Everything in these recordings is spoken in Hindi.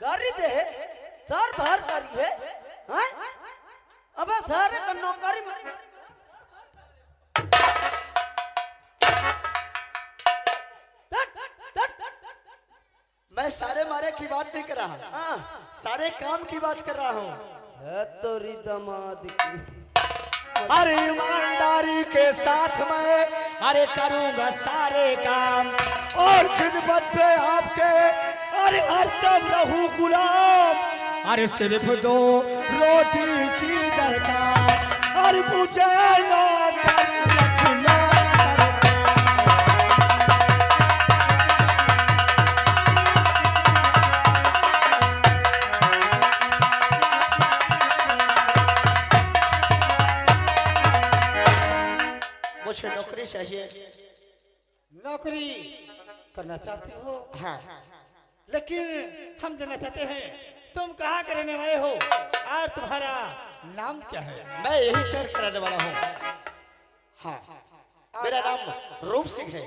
गाड़ी दे सर बाहर करी है हैं अब सारे का नौकरी मैं सारे मारे की बात नहीं कर रहा, सारे काम की बात कर रहा हूँ। तोरी दामाद की अरे ईमानदारी के साथ मैं अरे करूंगा सारे काम और खिदमत पे आपके अरे हर तब रहूं गुलाम। अरे सिर्फ 2 रोटी की दरकार और मुझे नौकर रखना मुझे नौकरी चाहिए। नौकरी करना चाहते हो? हाँ। लेकिन हम जानना चाहते हैं तुम कहाँ के रहने वाले हो और तुम्हारा नाम क्या है? मैं यही शहर का रहने वाला हूँ। हाँ, मेरा नाम रूप सिंह है।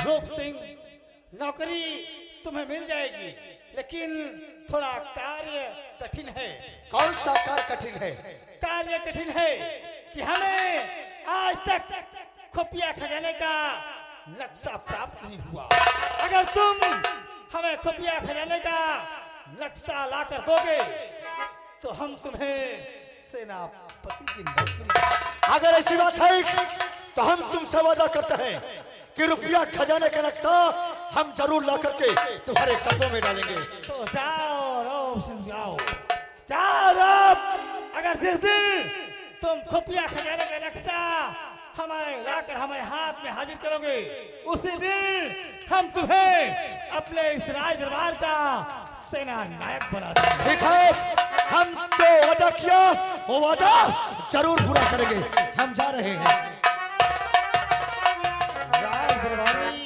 रूप सिंह, नौकरी तुम्हें मिल जाएगी, लेकिन थोड़ा कार्य कठिन है। कौन सा कार्य कठिन है? कार्य कठिन है कि हमें आज तक खुफिया खजाने का नक्शा प्राप्त नहीं हुआ। अगर तुम हमें खुफिया खजाने का नक्शा लाकर दोगे तो हम तुम्हें सेनापति की नौकरी। अगर ऐसी बात है तो हम तुमसे वादा करते हैं कि रुपया खजाने का नक्शा हम जरूर ला करके तुम्हारे कदमों में डालेंगे। तो जाओ रूप सिंह, जाओ जाओ रूप। अगर जिस दिन तुम खुफिया खजाने का नक्शा हमारे लाकर हमारे हाथ में हाजिर करोगे उसी दिन हम तुम्हें अपने इस राज दरबार का सेना नायक बना देंगे। ठीक है, हम तो वादा किया वो वादा जरूर पूरा करेंगे। हम जा रहे हैं। राज दरबारी,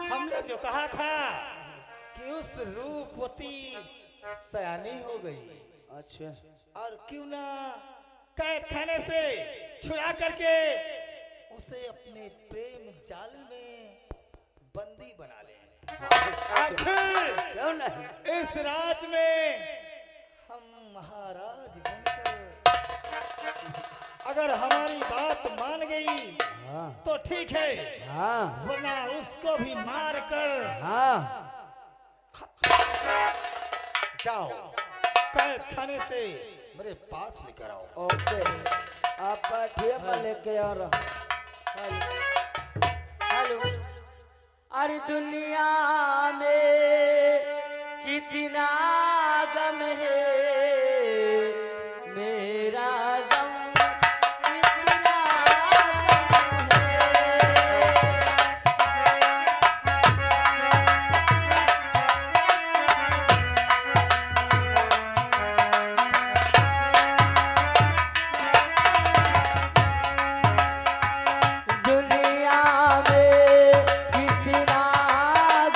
हमने जो कहा था कि उस रूपवती सयानी हो गई। अच्छा और क्यों ना कैद खाने से छुड़ा करके उसे अपने प्रेम जाल में बंदी बना ले। आखिर क्यों नहीं इस राज में हम महाराज बनकर अगर हमारी बात मान गई तो ठीक है, वरना उसको भी मार कर जाओ कैद खाने से मेरे पास लेकर आओ। ओके आप बैठिए मैं लेके आ रहा। हेलो अरे दुनिया में कितना गम है, मेरा गम कितना गम है। दुनिया में कितना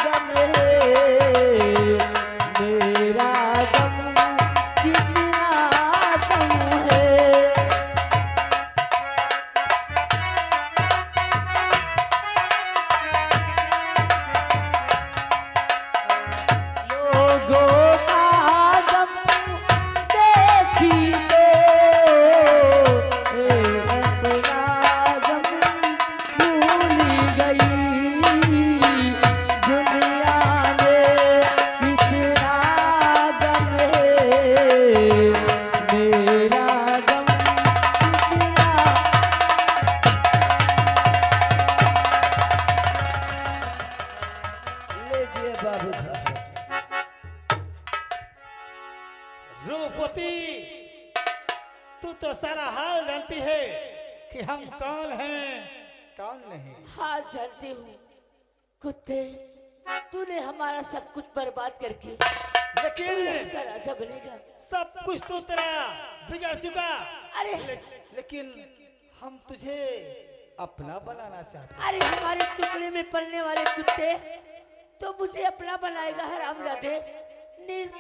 गम है, मेरा गम कितना गम है। लोगों का गम देखी तो अपना गम भूल गई। दुनिया में कितना गम है, मेरा गम कितना। लीजिए बाबू साहब। रूपवती, तू तो सारा हाल जानती है कि हम कौन हैं कौन नहीं। हाँ जानती हूँ कुत्ते, तूने हमारा सब कुछ बर्बाद करके लेकिन का राजा बनेगा। सब कुछ तो तेरा बिगड़ चुका। अरे लेकिन हम तुझे अपना बनाना चाहते हैं। अरे हमारे टुकड़े में पलने वाले कुत्ते तो मुझे अपना बनाएगा हरामजादे,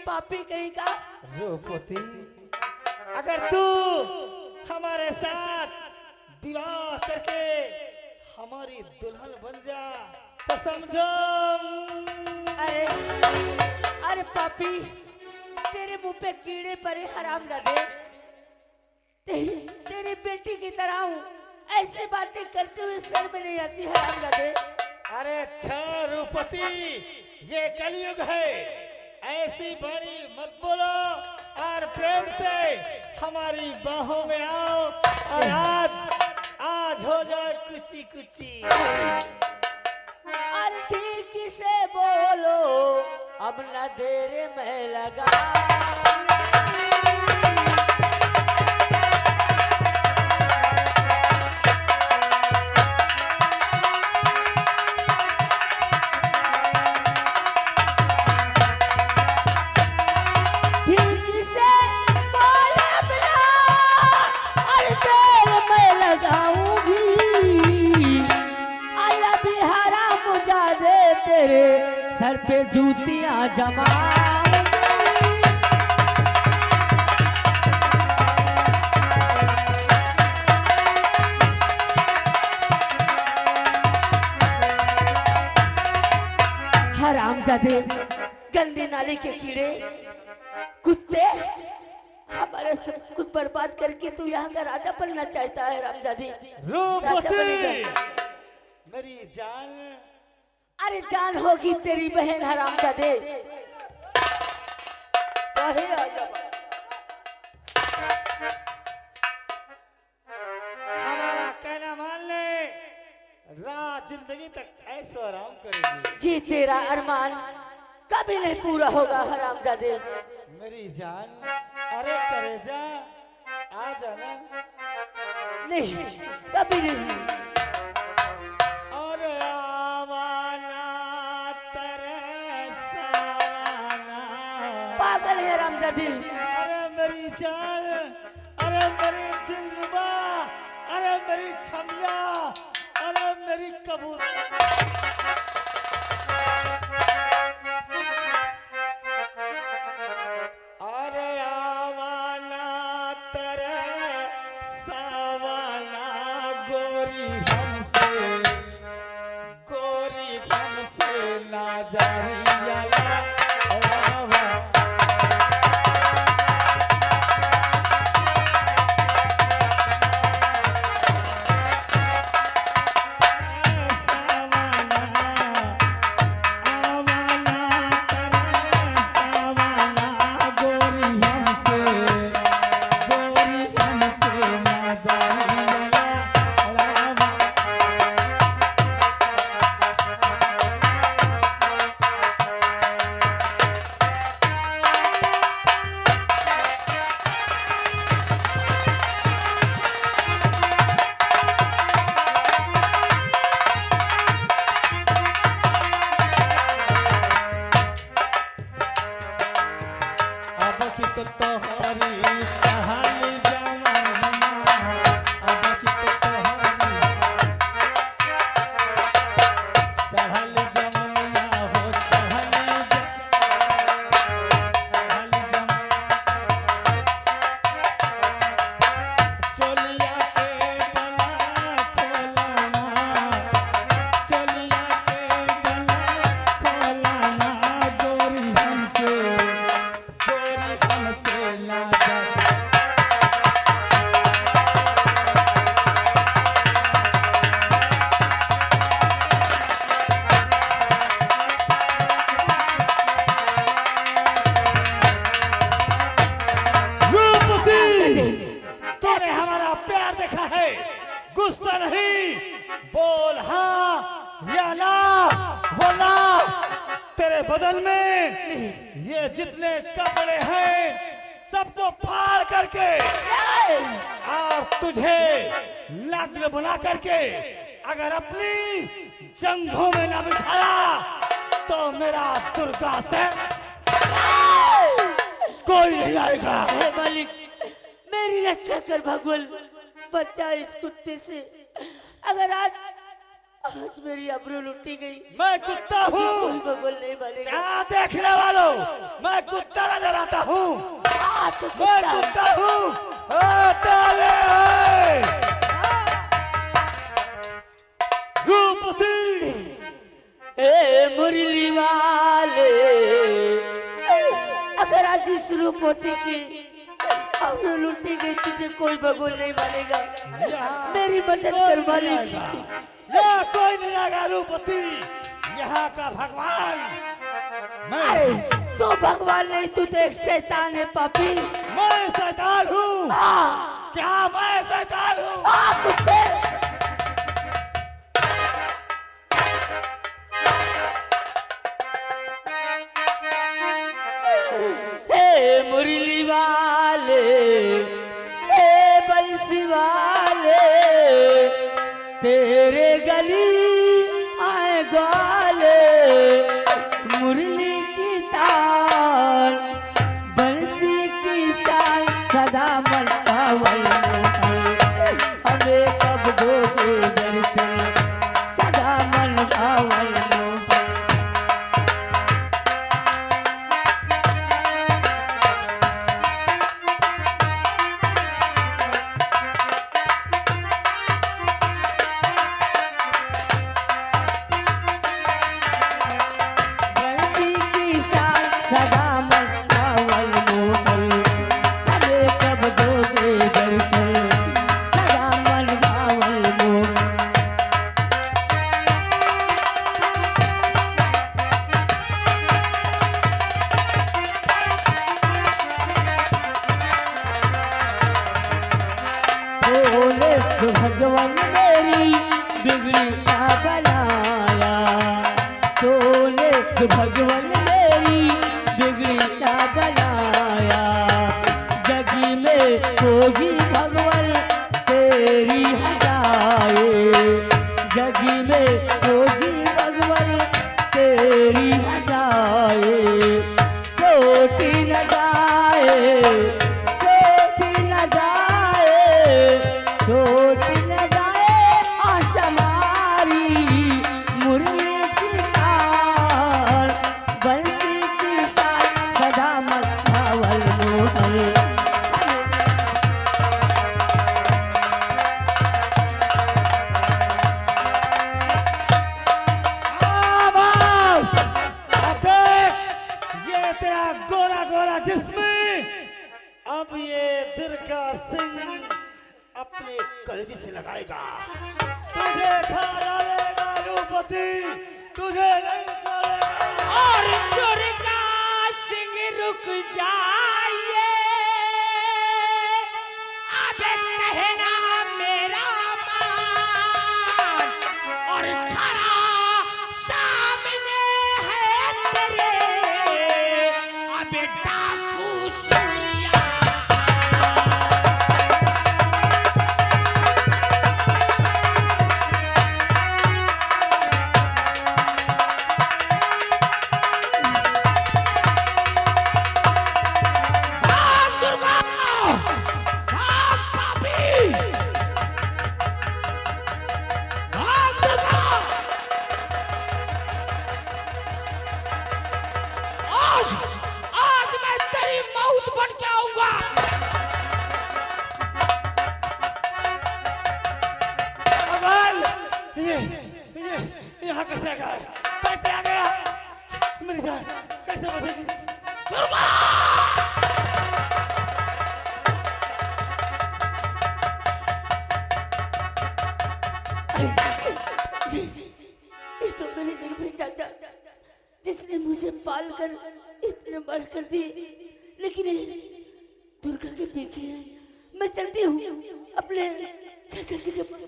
पापी कहीं का। रूपवती, अगर तू हमारे साथ विवाह करके हमारी दुल्हन बन जा तो समझो अरे अरे पापी, तेरे मुंह पे कीड़े पड़े हरामजादे। तेरी बेटी की तरह हूँ, ऐसे बातें करते हुए सर में नहीं आती हरामजादे। अरे अच्छा रूपति, ये कलयुग है, ऐसी बड़ी मत बोलो और प्रेम से हमारी बाहों में आओ और आज हो जाए कुची कुची। और ठीक से बोलो, अब न देर में लगा। तेरे सर पे जूतियां जमा। हरामजादे, गंदे नाले के कीड़े, कुत्ते, हमारा सब कुछ बर्बाद करके तू यहाँ का राजा बनना चाहता है हरामजादे। रूपवती मेरी जान। अरे जान होगी तेरी बहन हरामजादे। हमारा कहना मान ले, रात जिंदगी तक ऐसा आराम करेगी। जी तेरा अरमान कभी नहीं पूरा होगा हरामजादे। मेरी जान, अरे करेजा आ जाना। नहीं, कभी नहीं। और आवाना तरसावाना। पागल है हरामजादे। अरे मेरी जान, अरे मेरी दिलरुबा, अरे मेरी छमिया, अरे मेरी कबूतर। अरे आवाना तरसावाना गोरी हमसे ना जारिया लावा। गुस्सा नहीं, बोल हाँ या ना। बोला तेरे बदल में ये जितने कपड़े हैं सबको फाड़ करके और तुझे नग्न बना करके अगर अपनी जंघों में न बिठाया तो मेरा दुर्गा से कोई नहीं आएगा। हे मालिक, मेरी रक्षा कर भगवान, बच्चा इस कुत्ते से। अगर आज मेरी अब्रू लुटी गई, मैं कुत्ता हूँ, कोई भगवान नहीं बनेगा। क्या देखने वालों, मैं कुत्ता नजर आता हूँ, तो मैं कुत्ता हूँ। रूपसी ए मुरली वाले, अगर आज इस रूपवती की अब लुटी गई तुझे कोई भगवान नहीं मानेगा। मेरी मदद कर मालिक। यहाँ कोई नहीं आएगा रूपवती, यहाँ का भगवान मैं। अरे तू भगवान नहीं, तू तो एक शैतान है पापी। मैं शैतान हूँ? हाँ। क्या मैं शैतान हूँ? हाँ कुत्ते। हे मुरली वाले, हे बंसी वाले, तेरे गली आए ग्वाले, मुरली की ताल बंसी की साल सदा मन पावल मोहन, हमें कब दोगे दर्शन सदा मन पावल मोहन। बंसी की साल सदा मन पावल मोहन, हमें कब दोगे दर्शन सदा मन पावल मोहन। बोले तो भगवान मेरी बिगड़ी का बनाया, तूने तो भगवान मेरी बिगड़ी का बनाया, जगी में होगी भगवान तेरी हंसाए, जगी में होगी भगवान तेरी हंसाए, रोटी न जाए, रोटी न जाए, रोटी न जाए आसमारी, मुरली की ताल बंसी की साल सदा मन पावल मोहन। अब देख, ये तेरा गोरा गोरा जिस्म, अब ये दुर्गा सिंह अपने कलेजे से लगाएगा, तुझे खा डालेगा रूपवती, तुझे नहीं छोड़ेगा। और दुर्गा सिंह रुक जाइए, अब कहना मेरा मान, और खड़ा सामने है तेरे अब डाकू सूर्या। भाग दुर्गा, भाग पापी, भाग दुर्गा। आज आज मैं तेरी मौत बन के आऊंगा। अमल, ये यहाँ कैसे आ गया? कैसे आ गया? मेरी जान कैसे बचेगी? दुर्गा, ये तो मेरे निर्भय चाचा जिसने मुझे पाल कर इतने बड़ कर दिए, लेकिन ये दुर्गा के पीछे है। मैं चलती हूँ अपने चाचा जी के पास।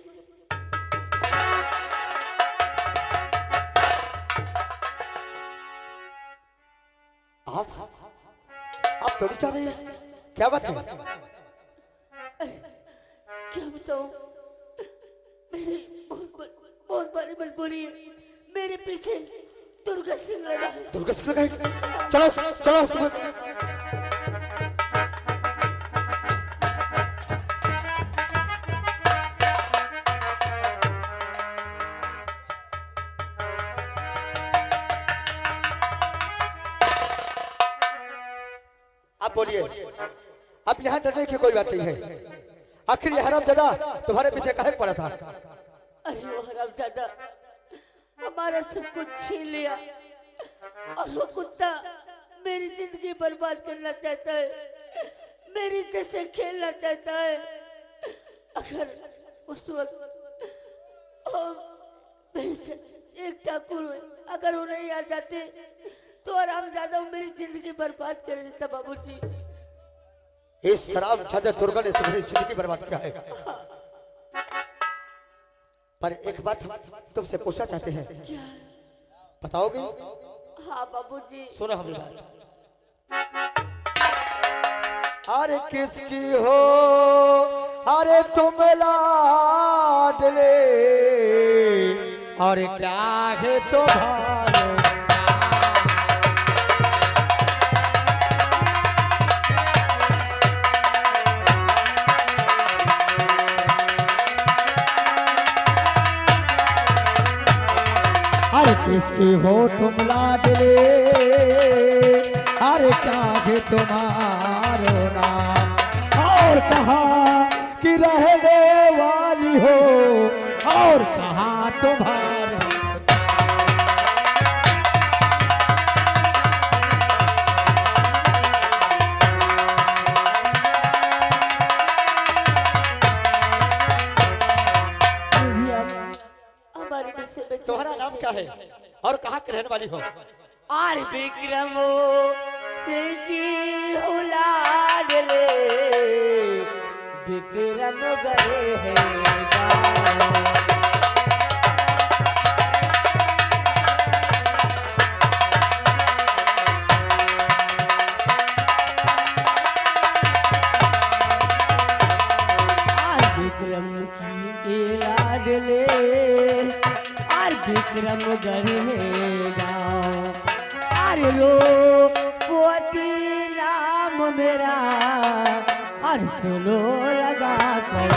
आप थोड़ी चाह रही है, क्या बात है? क्या बताऊं, मेरी बहुत बड़ी मजबूरी है। मेरे पीछे दुर्गा सिंह लगा है। दुर्गा सिंह लगा है? चलो चलो तुम्हें आप बोलिए, अब यहाँ डरने की कोई बात नहीं है। आखिर ये हरामजादा तुम्हारे पीछे काहे पड़ा था? अरे वो हरामजादा हमारा सब कुछ छीन लिया और वो कुत्ता मेरी जिंदगी बर्बाद करना चाहता है, मेरी इज्जत से खेलना चाहता है। अगर उस वक्त एक ठाकुर अगर वो नहीं आ जाते तो आराम ज्यादा मेरी जिंदगी बर्बाद कर देता बाबूजी। इस शराब छात्र दुर्गा ने तुम्हारी जिंदगी बर्बाद किया है। पर एक बात हम तुमसे पूछना चाहते हैं, क्या? बताओगे? हाँ बाबूजी। सुनो हमारी बात। अरे किसकी हो अरे तुम लाडले और क्या है तुम्हारे किसकी हो तुम लाडले अरे क्या है तुम्हारो नाम और कहा कि रहने वाली हो और कहा तुम्हारा तुम्हारा नाम क्या है और कहाँ के रहने वाली हो? आर विक्रम सिंह की औलाद ले विक्रम गए हैं विक्रम की लाड ले विक्रम गरेगा अरे रो पोती नाम मेरा और सुनो लगा कर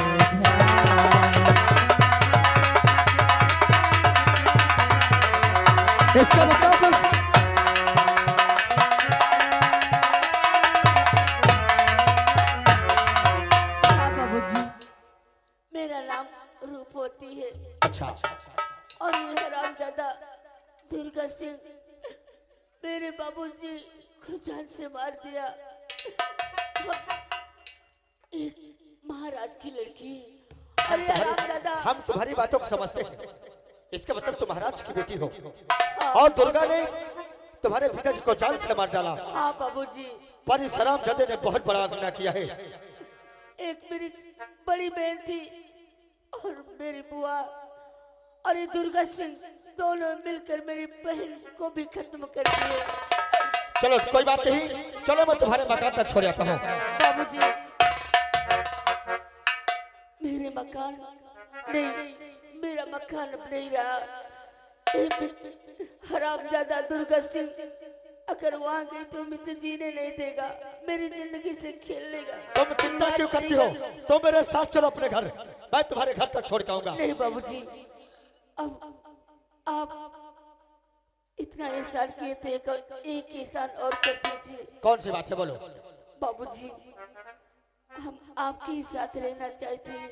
इसका मतलब बाबूजी मेरा नाम रूपवती है। अच्छा और ये हरामजादा दुर्गा सिंह मेरे बाबूजी को जान से मार दिया। एक महाराज की लड़की। अरे हरामजादा हम तुम्हारी बातों को समझते हैं। इसका मतलब तुम महाराज की बेटी हो और दुर्गा ने तुम्हारे पिताजी को जान से मार डाला। हाँ बाबूजी। पर इस हरामजादे ने बहुत बड़ा गुनाह किया है। एक मेरी बड़ी बहन थी और मेरी बुआ और ये दुर्गा सिंह दोनों मिलकर मेरी बहन को भी खत्म कर दिए। चलो कोई बात नहीं, चलो मैं तुम्हारे मकान तक छोड़ जाता हूँ। बाबूजी मेरे मकान नहीं, मेरा मकान अब नहीं रहा। हरामजादा दुर्गा सिंह अगर वहाँ गई तो मुझे जीने नहीं देगा, मेरी जिंदगी से खेल लेगा। तुम चिंता क्यों करती हो? तुम मेरे साथ चलो अपने घर, मैं तुम्हारे घर तक छोड़ के आऊंगा। नहीं बाबूजी, अब आप इतना एहसान किए थे, एक एहसान और कर दीजिए। कौन सी बात है बोलो? बाबूजी हम आपके साथ रहना चाहते हैं।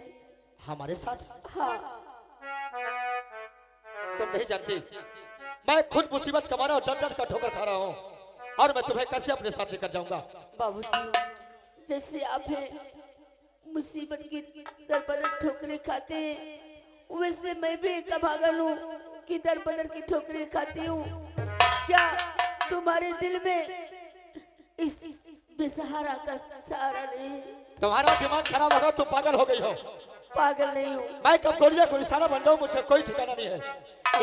हमारे साथ? हाँ। तुम नहीं जानती मैं खुद मुसीबत का मारा और दर दर का ठोकर खा रहा हूँ और मैं तुम्हें कैसे अपने साथ लेकर जाऊंगा? बाबूजी जैसे आप मुसीबत की दर बदर ठोकरें खाते हैं वैसे मैं भी एक अभागन हूँ कि दर बदर की ठोकरें खाती हूँ। क्या तुम्हारे दिल में इस बेसहारा का सहारा नहीं है? तुम्हारा दिमाग खराब होगा, तुम पागल हो गई हो। पागल नहीं हूँ मैं कब गोलियां को निशाना बन जाऊं मुझे कोई ठिकाना नहीं है।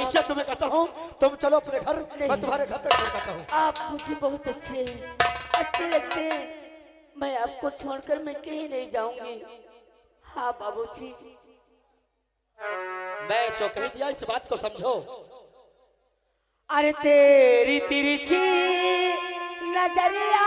इससे तुम्हें कहता हूँ तुम चलो अपने घर, मैं तुम्हारे घर तक छोड़ जाता हूँ। आप मुझे बहुत अच्छे हैं, अच्छे लगते हैं, मैं आपको छोड़कर मैं कहीं नहीं जाऊंगी। हाँ बाबूजी। मैं जो कह दिया इस बात को समझो। अरे तेरी तिरछी नजरिया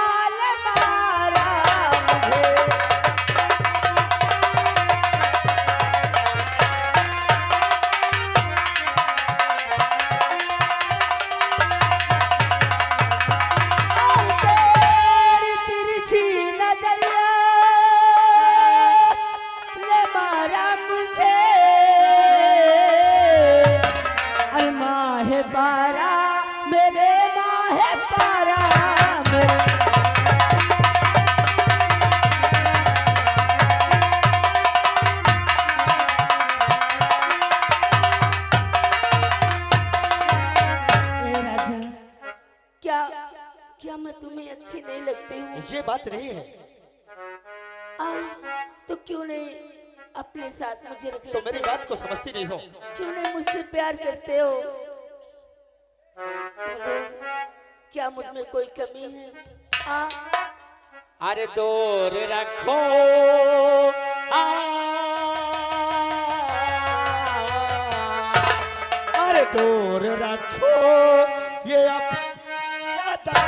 मारा मुझे, मेरे माहे पारा मेरे क्या क्या मैं तुम्हें अच्छी नहीं लगती हूँ? ये बात नहीं है तो क्यों नहीं अपने साथ मुझे रख तो लेते? मेरी बात को समझती नहीं हो। क्यों नहीं मुझसे प्यार करते हो? क्या मुझ में कोई कमी है? अरे दूर रखो अरे दूर रखो ये अपनी अदा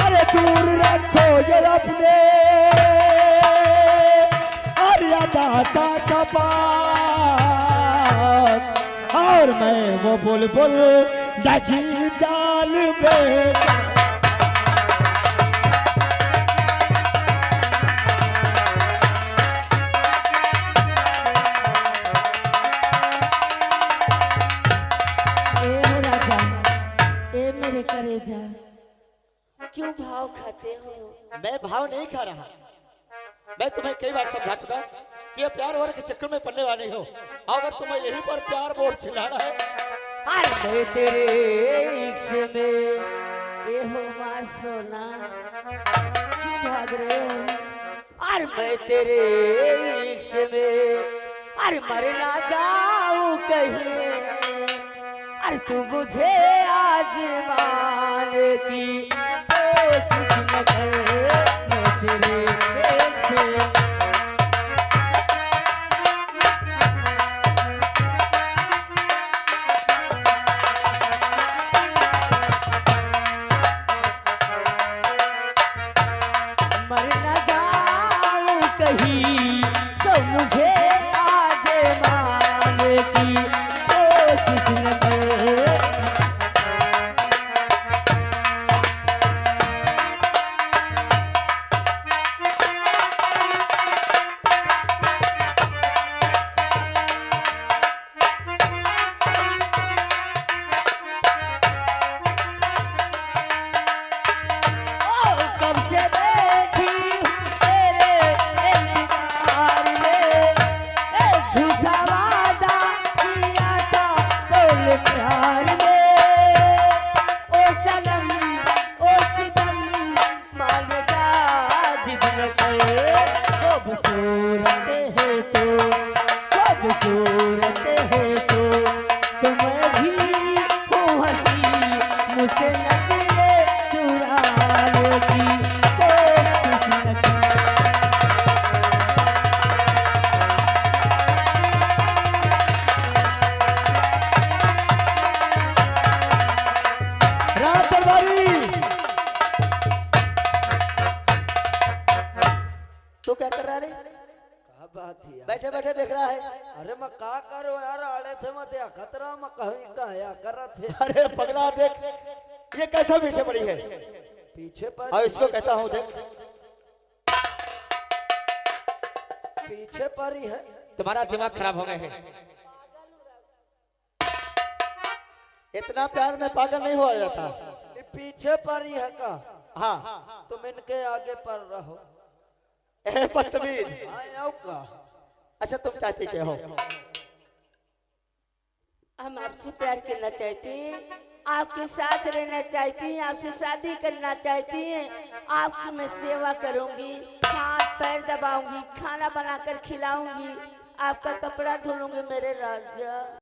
अरे दूर रखो ये अपने दाता का बात और मैं वो बुलबुल लगी जाल में राजा ए मेरे कलेजा क्यों भाव खाते हो? मैं भाव नहीं खा रहा। मैं तुम्हें कई बार समझा चुका कि ये प्यार और के चक्कर में पड़ने वाले हो। अगर तुम्हें यहीं पर प्यार बोल चिल्लाना है, अरे तेरे इश्क में ये हो मार सोना क्यों भाग रहे हो? अरे मैं तेरे इश्क में अरे मर ना जाऊं कहीं। अरे तू मुझे आज मान की कोशिश न कर। मैं तेरे इश्क से मर न जाऊं कहीं तो मुझे आज मान की कोशिश न कर। कब से बैठी हूँ तेरे इंतजार में, झूठा वादा किया था तोल प्यार में। ओ सनम ओ सितम मांगता जिद न कर। खूबसूरत है तो खूबसूरत है तो तुम भी हो हंसी मुझसे नजरे चुराने की कोशिश न कर। रात दरबारी तो क्या कर रहा है? क्या बात है यार? बैठे बैठे देख रहा है। अरे मैं का करो यार, आड़े से मत या खतरा में कहीं का या करत है। अरे पगला देख, ये कैसा पीछे पड़ी है। पीछे पर और इसको कहता हूँ देख, पीछे पर ही है। तुम्हारा दिमाग खराब हो गए है। इतना प्यार में पागल नहीं हुआ जाता। ये पीछे पर ही है का? हाँ, तुम इनके आगे पर रहो। ए बदतमीज। हाँ का? अच्छा तुम चाहती क्या हो? हम आपसे प्यार करना चाहते हैं, आपके साथ रहना चाहती हैं, आपसे शादी करना चाहती हैं। आपकी मैं सेवा करूंगी, हाथ पैर दबाऊंगी, खाना बनाकर खिलाऊंगी, आपका कपड़ा धुलूंगी मेरे राजा।